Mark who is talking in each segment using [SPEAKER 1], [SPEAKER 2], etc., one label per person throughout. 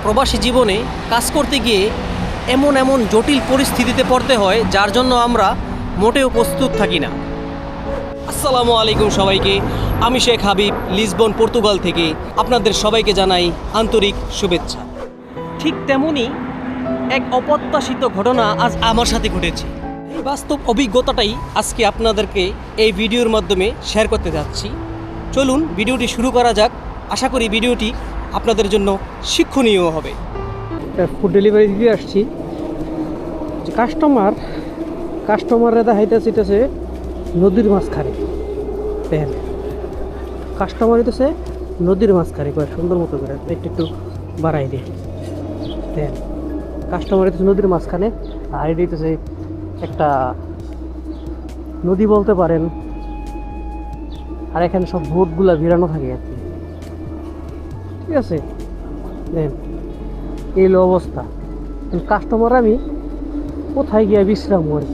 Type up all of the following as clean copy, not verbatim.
[SPEAKER 1] প্রবাসী জীবনে কাজ করতে গিয়ে এমন এমন জটিল পরিস্থিতিতে পড়তে হয় যার জন্য আমরা মোটেও প্রস্তুত থাকি না। আসসালামু আলাইকুম সবাইকে, আমি শেখ হাবিব লিসবন পর্তুগাল থেকে আপনাদের সবাইকে জানাই আন্তরিক শুভেচ্ছা। ঠিক তেমনই এক অপ্রত্যাশিত ঘটনা আজ আমার সাথে ঘটেছে। এই বাস্তব অভিজ্ঞতাটাই আজকে আপনাদেরকে এই ভিডিওর মাধ্যমে শেয়ার করতে যাচ্ছি। চলুন ভিডিওটি শুরু করা যাক। আশা করি ভিডিওটি আপনাদের জন্য শিক্ষণীয় হবে। ফুড ডেলিভারি দিতে আসছি, কাস্টমাররা দেখাইতেছে নদীর মাঝখানে। দেখেন, কাস্টমার হইতেছে নদীর মাঝখানে করে সুন্দর মতো করে একটু বাড়াই দিয়ে। দেখেন, কাস্টমার হইতেছে নদীর মাঝখানে, আর এটা হইতেছে একটা নদী বলতে পারেন। আর এখানে সব বোটগুলা ভিড়ানো থাকে আর কি, ঠিক আছে। দেখেন, এই হলো অবস্থা। কাস্টমার আমি কোথায় গিয়ে বিশ্রাম করি,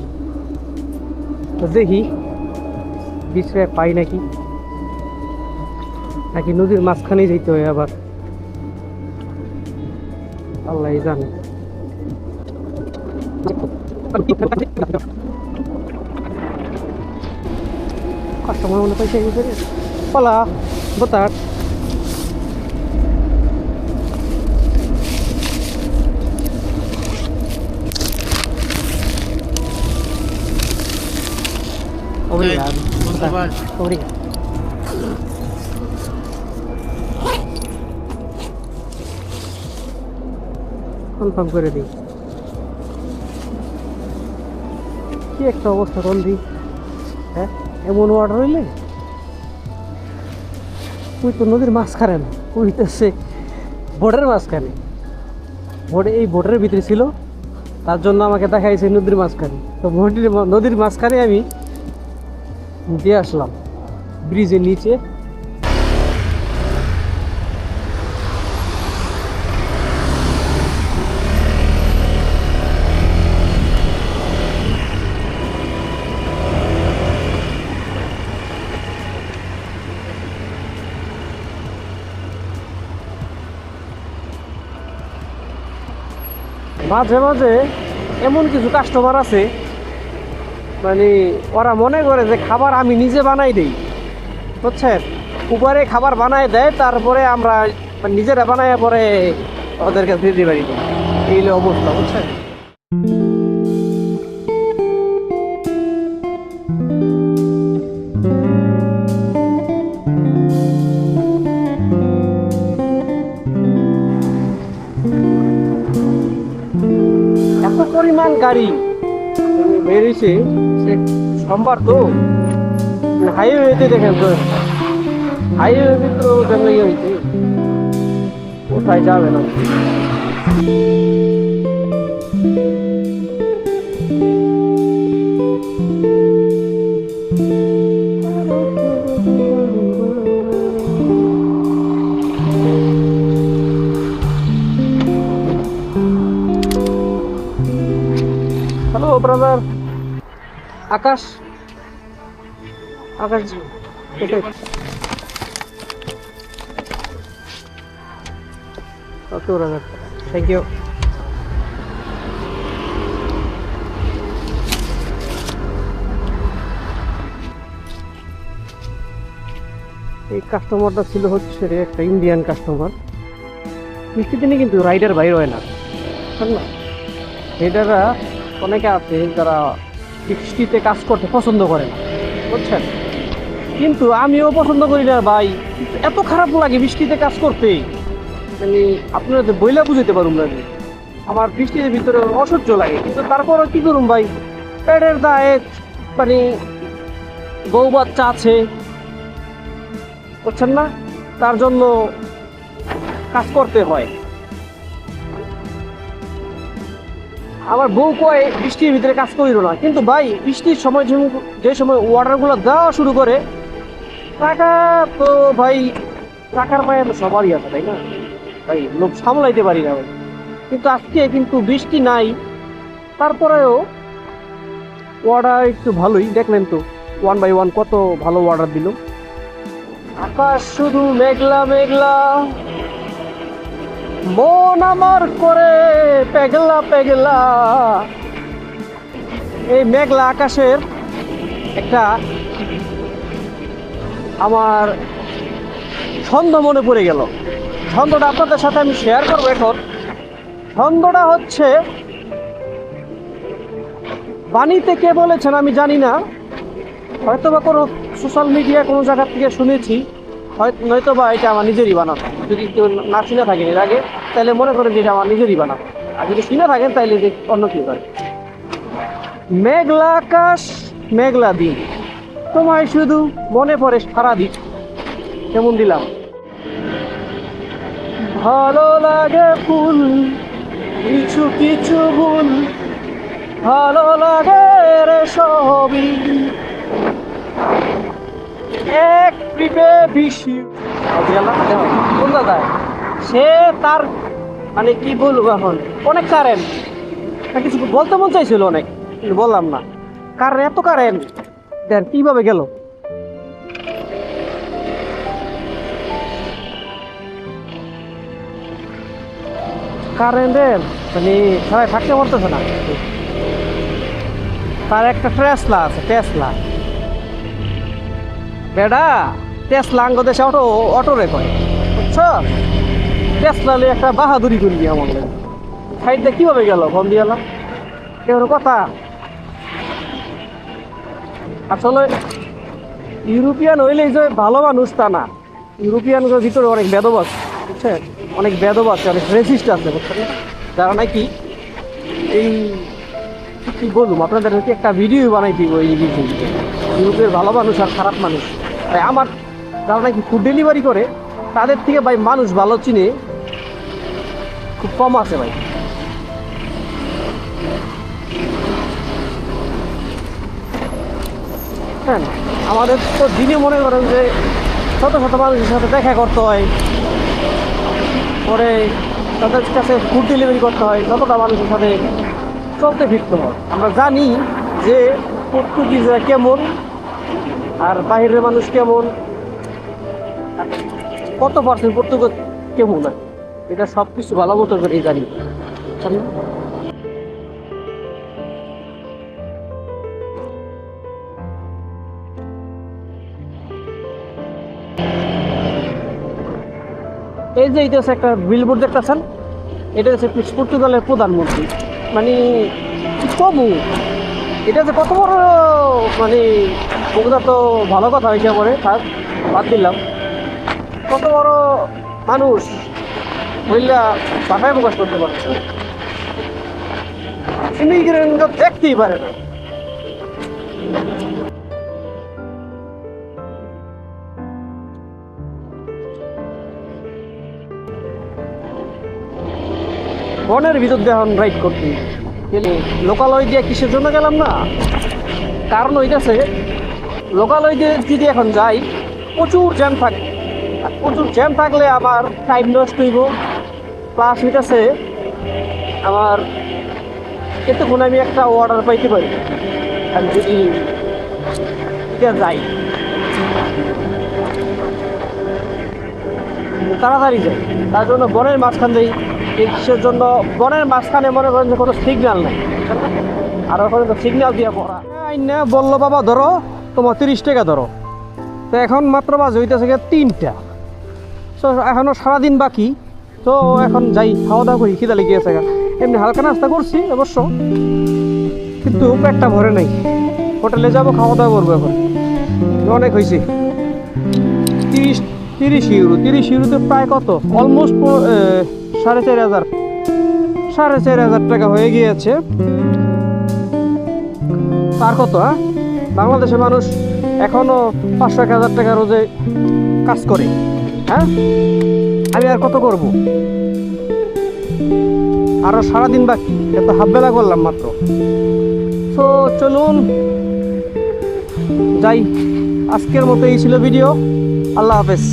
[SPEAKER 1] তো দেখি বিশ্রাম পাই নাকি নদীর মাঝখানেই যেতে হয় আবার, আল্লাহ জানে। কাস্টমার মনে পয়সা গেছে রে, পালা বতার। Obrigado. Bom trabalho. Obrigado. Confirm করে দিই। কি একটা অবস্থা রন্দি, হ্যাঁ এমন অর্ডার হইলে তুই তো নদীর মাঝখানে না, হইতেছে বোটের মাঝখানে। এই বোটের ভিতরে ছিল, তার জন্য আমাকে দেখাইছে নদীর মাঝখানে। তো নদীর মাঝখানে আমি দিয়ে আসলাম ব্রিজের নিচে। মাঝে মাঝে এমন কিছু কাস্টমার আছে, মানে ওরা মনে করে যে খাবার আমি নিজে বানাই দিই, বুঝছেন। উপরে খাবার বানাই দেয়, তারপরে আমরা নিজেরা বানাই পরে ওদের কাছে দিতে পারি। এই হলো অবস্থা, বুঝছেন। এত পরিমাণ গাড়ি বেরিয়েছে, সে সোমবার তো হাইওয়েতে দেখেন তো, হাইওয়ে ভিতরে কেমন হয়েছে, কোথায় যাবে না। Hello brother, Akash okay brother, thank you. এই কাস্টমারটা ছিল হচ্ছে একটা ইন্ডিয়ান কাস্টমার। বৃষ্টিদিনে কিন্তু রাইডার বাইর হয় না, না। রাইডাররা অনেকে আছে যারা বৃষ্টিতে কাজ করতে পছন্দ করে না, বুঝছেন। কিন্তু আমিও পছন্দ করি না ভাই, এত খারাপ লাগে বৃষ্টিতে কাজ করতে, মানে আপনারা তো বইলা বুঝাইতে পারুন না। আমার বৃষ্টির ভিতরে অসহ্য লাগে, কিন্তু তারপরে কি করুন ভাই, পেটের দায়ে মানে বউ বাচ্চা আছে, বুঝছেন না, তার জন্য কাজ করতে হয়। আমার বউ কয় বৃষ্টির ভিতরে কাজ করিল না, কিন্তু ভাই বৃষ্টির সময় যে সময় অর্ডারগুলো দেওয়া শুরু করে, টাকা তো ভাই টাকার পায়ে তো সবারই আছে, তাই না ভাই, লোক সামলাইতে পারি না ভাই। কিন্তু আজকে কিন্তু বৃষ্টি নাই, তারপরেও অর্ডার একটু ভালোই। দেখলেন তো 1 by 1 কত ভালো অর্ডার দিল। আকাশ শুধু মেঘলা মেঘলা, মন আমার করে পেগলা পেগলা। এই মেঘলা আকাশের একটা আমার ছন্দ মনে পড়ে গেল। ছন্দটা আপনাদের সাথে আমি শেয়ার করবো এখন। ছন্দটা হচ্ছে, বাণীতে কে বলেছেন আমি জানি না, হয়তো বা কোনো সোশ্যাল মিডিয়া কোনো জায়গা থেকে শুনেছি, নয়তো বা এটা আমার নিজেরই বানানো। যদি কেউ না শুনে থাকেন এর আগে, তাহলে মনে করেন যে এটা আমার নিজেরই বানানো। আর যদি শুনে থাকেন তাহলে অন্য কেউ করে। মেঘলা আকাশ মেঘলা দিন, তোমায় শুধু মনে পড়ে সারাদিন। কেমন দিলাম? ভালো লাগে ফুল কিছু কিছু ভুল, ভালো লাগে রে সবই এক ট্রিপে বেশি। কোন দাদায় সে তার মানে কি বলবো এখন, অনেক কারেন্ট, কিছু বলতে মন চাইছিল অনেক, কিন্তু বললাম না। কারেন্ট এত কারেন্ট দেন কিভাবে গেল। কারেন্টের মানে সবাই থাকতে পারতেছে না। তার একটা টেসলা আছে, টেসলা বেডা, টেসলা আঙ্গ দেশে অটো অটো রে কয়, বুঝছো? টেসলা একটা বাহাদুরি করবি আমার সাইডটা কিভাবে গেল ফোন দিয়ে এলাম কেউ কথা। আসলে ইউরোপিয়ান হইলেই যে ভালো মানুষ তা না। ইউরোপিয়ানগুলোর ভিতরে অনেক বেদব আছে, বুঝছেন? অনেক বেদব আছে, অনেক রেসিস্ট আছে, বুঝছেন? যারা নাকি এই কি বলুম আপনাদের একটা ভিডিও বানাই দিব এই বিষয়ে, ইউরোপের ভালো মানুষ আর খারাপ মানুষ। তাই আমার যারা নাকি ফুড ডেলিভারি করে তাদের থেকে ভাই মানুষ ভালো চিনে খুব কম আছে ভাই। হ্যাঁ, আমাদের তো দিনে মনে করেন যে শত শত মানুষের সাথে দেখা করতে হয়, পরে তাদের কাছে ফুড ডেলিভারি করতে হয়, যতটা মানুষের সাথে চলতে ফিরতে হয়। আমরা জানি যে পর্তুগিজরা কেমন আর বাইরের মানুষ কেমন, কত পার্সেন্ট পর্তুগিজ কেমন, এটা সব কিছু ভালো মতো করে জানি। এই যে এটা হচ্ছে একটা বিলবোর্ড দেখতেছেন, এটা হচ্ছে পর্তুগালের প্রধানমন্ত্রী। মানে কি কমু, এটা যে কত বড় মানে ওগুলা তো ভালো কথা হয়েছে পরে, থাক বাদ দিলাম। কত বড় মানুষ মহিলা ভাষায় প্রকাশ করতে পারে, ইমিগ্রেন্ট দেখতেই পারে না। বনের ভিতর দিয়ে এখন রাইড করতে গেলে লোকালয় দিয়ে কিসের জন্য গেলাম না, কারণ হইতেছে লোকালয় দিয়ে যদি এখন যাই প্রচুর জ্যাম থাকে, আর প্রচুর জ্যাম থাকলে আমার টাইম নষ্ট হইব, প্লাস হইতেছে আমার এতক্ষণ আমি একটা অর্ডার পাইতে পারি আমি যদি যাই তাড়াতাড়ি যাই। তার জন্য বনের মাঝখান দেই, কিসের জন্য বনের মাঝখানে মনে করেন যে কোনো সিগন্যাল নেই, আর ওখানে তো সিগন্যাল দিয়ে পড়া না। বললো বাবা ধরো তোমার 30 টাকা ধরো, তো এখন মাত্র বাজে হইতেছে 3টা, তো এখনও সারাদিন বাকি। তো এখন যাই খাওয়া দাওয়া করি, খিদা লেগে গেছে। এমনি হালকা নাস্তা করছি অবশ্য, কিন্তু পেটটা ভরে নাই। হোটেলে যাবো, খাওয়া দাওয়া করবো। এখন অনেক হয়েছে, 30 ইউরো। 30 ইউরোতে প্রায় কত, অলমোস্ট 4,500 টাকা হয়ে গিয়েছে। তার কত, হ্যাঁ বাংলাদেশের মানুষ এখনো 500-1,000 টাকা রোজে কাজ করে। হ্যাঁ আমি আর কত করব, আরো সারাদিন বাকি, এত হাফবেলা করলাম মাত্র। তো চলুন যাই, আজকের মতো এই ছিল ভিডিও। আল্লাহ হাফেজ।